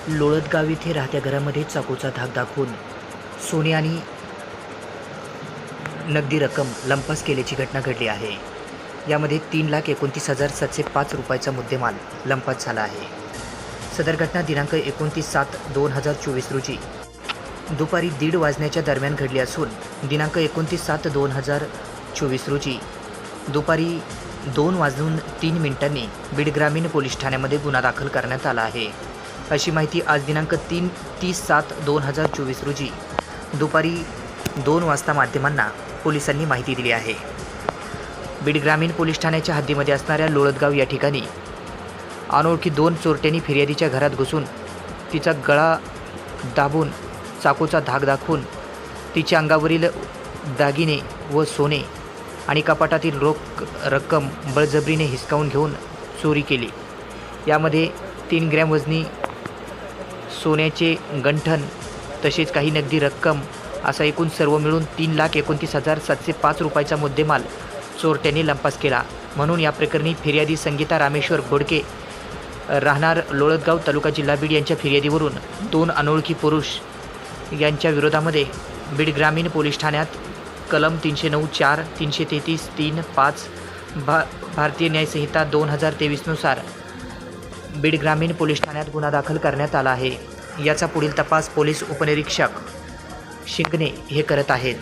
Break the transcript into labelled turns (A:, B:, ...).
A: लोळदगाव येथे राहत्या घरामध्ये चाकूचा धाक दाखवून सोने आणि नगदी रक्कम लंपास केल्याची घटना घडली आहे. यामध्ये 3,29,705 रुपयाचा मुद्देमाल लंपास झाला आहे. सदर घटना दिनांक 29/7/2024 रोजी दुपारी 1:30 वाजण्याच्या दरम्यान घडली असून दिनांक 29/7/2024 रोजी दुपारी 2:03 बीड ग्रामीण पोलीस ठाण्यामध्ये गुन्हा दाखल करण्यात आला आहे. अशी माहिती आज दिनांक 30/7/2024 रोजी दुपारी 2 वाजता माध्यमांना पोलिसांनी माहिती दिली आहे. बीड ग्रामीण पोलीस ठाण्याच्या हद्दीमध्ये असणाऱ्या लोळदगाव या ठिकाणी अनोळखी 2 चोरट्यांनी फिर्यादीच्या घरात घुसून तिचा गळा दाबून चाकूचा धाक दाखवून तिच्या अंगावरील दागिने व सोने आणि कपाटातील रोख रक्कम बळजबरीने हिसकावून घेऊन चोरी केली. यामध्ये 3 ग्रॅम वजनी सोन्याचे गंठण तसेच काही नगदी रक्कम असा एकूण सर्व मिळून 3,29,705 रुपयाचा मुद्देमाल चोरट्यांनी लंपास केला. म्हणून या प्रकरणी फिर्यादी संगीता रामेश्वर घोडके राहणार लोळदगाव तालुका जिल्हा बीड यांच्या फिर्यादीवरून 2 अनोळखी पुरुष यांच्या विरोधामध्ये बीड ग्रामीण पोलीस ठाण्यात कलम 309(4), 333, 3, 5 भारतीय न्यायसंहिता 2023 नुसार बीड ग्रामीण पोलीस ठाण्यात गुन्हा दाखल करण्यात आला आहे. याचा पुढील तपास पोलीस उपनिरीक्षक शिंगणे हे करत आहेत.